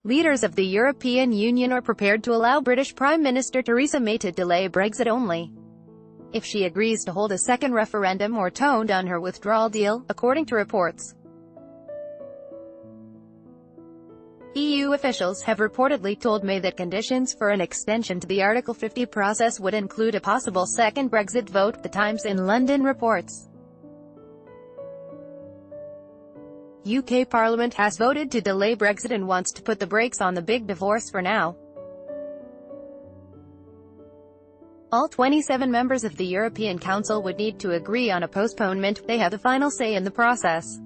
Leaders of the European Union are prepared to allow British Prime Minister Theresa May to delay Brexit only if she agrees to hold a second referendum or tone down her withdrawal deal, according to reports. EU officials have reportedly told May that conditions for an extension to the Article 50 process would include a possible second Brexit vote, The Times in London reports. UK Parliament has voted to delay Brexit and wants to put the brakes on the big divorce for now. All 27 members of the European Council would need to agree on a postponement. They have the final say in the process.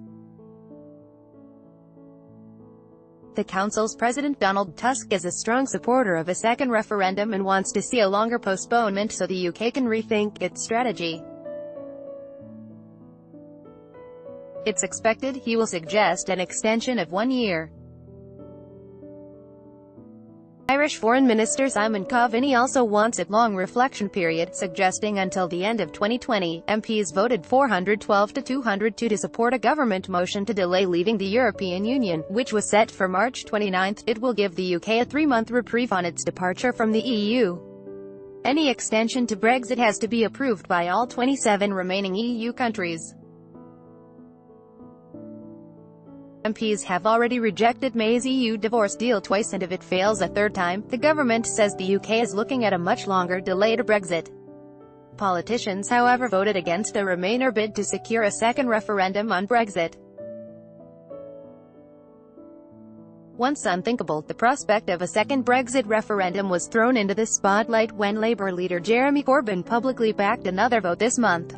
The Council's President Donald Tusk is a strong supporter of a second referendum and wants to see a longer postponement so the UK can rethink its strategy. It's expected he will suggest an extension of 1 year. Irish Foreign Minister Simon Coveney also wants a long reflection period, suggesting until the end of 2020. MPs voted 412 to 202 to support a government motion to delay leaving the European Union, which was set for March 29. It will give the UK a 3-month reprieve on its departure from the EU. Any extension to Brexit has to be approved by all 27 remaining EU countries. MPs have already rejected May's EU divorce deal twice, and if it fails a third time, the government says the UK is looking at a much longer delay to Brexit. Politicians, however, voted against a Remainer bid to secure a second referendum on Brexit. Once unthinkable, the prospect of a second Brexit referendum was thrown into the spotlight when Labour leader Jeremy Corbyn publicly backed another vote this month.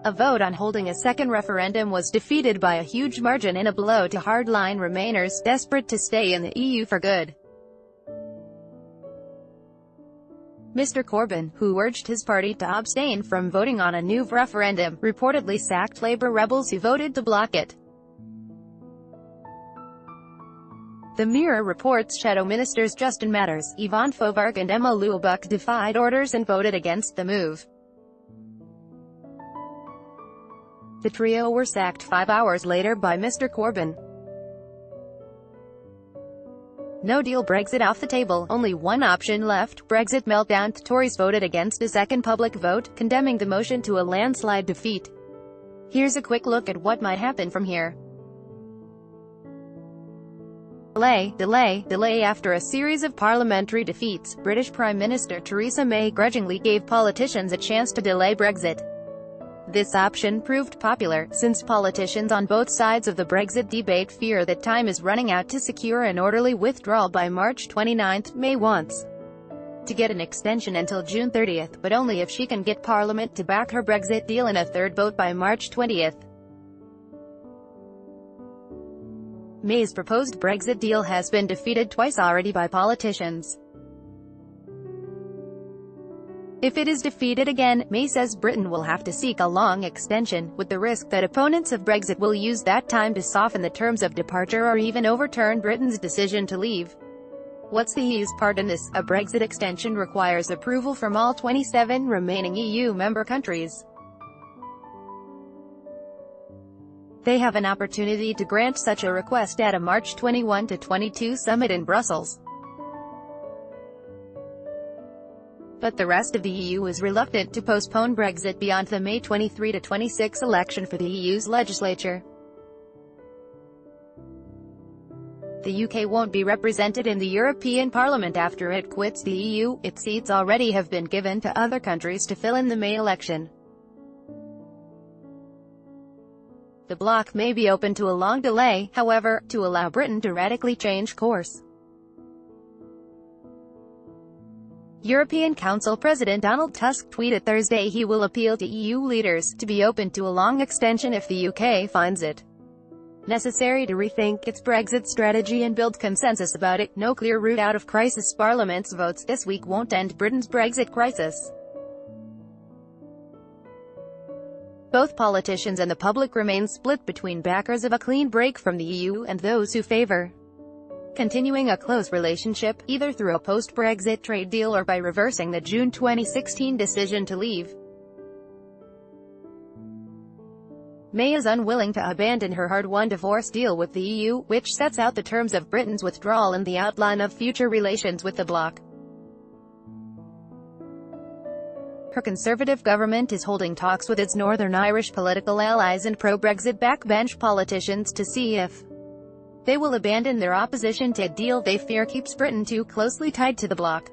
A vote on holding a second referendum was defeated by a huge margin in a blow to hardline Remainers desperate to stay in the EU for good. Mr. Corbyn, who urged his party to abstain from voting on a new referendum, reportedly sacked Labour rebels who voted to block it. The Mirror reports Shadow Ministers Justin Matters, Yvonne Faubourg and Emma Lewalbuck defied orders and voted against the move. The trio were sacked 5 hours later by Mr. Corbyn. No deal, Brexit off the table, only one option left, Brexit meltdown. The Tories voted against a second public vote, condemning the motion to a landslide defeat. Here's a quick look at what might happen from here. Delay after a series of parliamentary defeats, British Prime Minister Theresa May grudgingly gave politicians a chance to delay Brexit. This option proved popular, since politicians on both sides of the Brexit debate fear that time is running out to secure an orderly withdrawal by March 29. May wants to get an extension until June 30, but only if she can get Parliament to back her Brexit deal in a third vote by March 20. May's proposed Brexit deal has been defeated twice already by politicians. If it is defeated again, May says Britain will have to seek a long extension, with the risk that opponents of Brexit will use that time to soften the terms of departure or even overturn Britain's decision to leave. What's the EU's part in this? A Brexit extension requires approval from all 27 remaining EU member countries. They have an opportunity to grant such a request at a March 21 to 22 summit in Brussels. But the rest of the EU is reluctant to postpone Brexit beyond the May 23 to 26 election for the EU's legislature. The UK won't be represented in the European Parliament after it quits the EU. Its seats already have been given to other countries to fill in the May election. The bloc may be open to a long delay, however, to allow Britain to radically change course. European Council President Donald Tusk tweeted Thursday he will appeal to EU leaders to be open to a long extension if the UK finds it necessary to rethink its Brexit strategy and build consensus about it. No clear route out of crisis. Parliament's votes this week won't end Britain's Brexit crisis. Both politicians and the public remain split between backers of a clean break from the EU and those who favor continuing a close relationship, either through a post-Brexit trade deal or by reversing the June 2016 decision to leave. May is unwilling to abandon her hard-won divorce deal with the EU, which sets out the terms of Britain's withdrawal and the outline of future relations with the bloc. Her Conservative government is holding talks with its Northern Irish political allies and pro-Brexit backbench politicians to see if they will abandon their opposition to a deal they fear keeps Britain too closely tied to the bloc.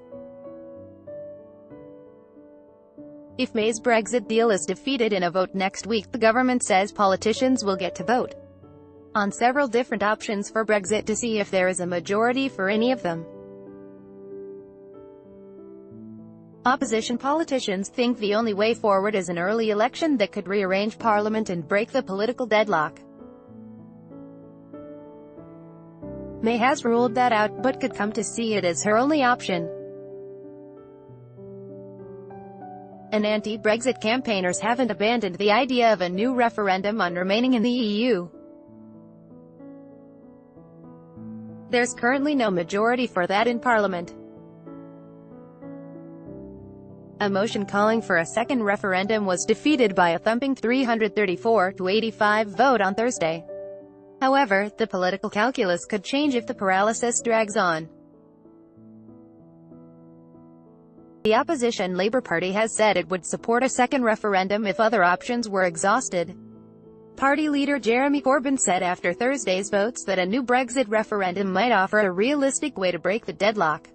If May's Brexit deal is defeated in a vote next week, the government says politicians will get to vote on several different options for Brexit to see if there is a majority for any of them. Opposition politicians think the only way forward is an early election that could rearrange Parliament and break the political deadlock. May has ruled that out, but could come to see it as her only option. And anti-Brexit campaigners haven't abandoned the idea of a new referendum on remaining in the EU. There's currently no majority for that in Parliament. A motion calling for a second referendum was defeated by a thumping 334 to 85 vote on Thursday. However, the political calculus could change if the paralysis drags on. The opposition Labour Party has said it would support a second referendum if other options were exhausted. Party leader Jeremy Corbyn said after Thursday's votes that a new Brexit referendum might offer a realistic way to break the deadlock.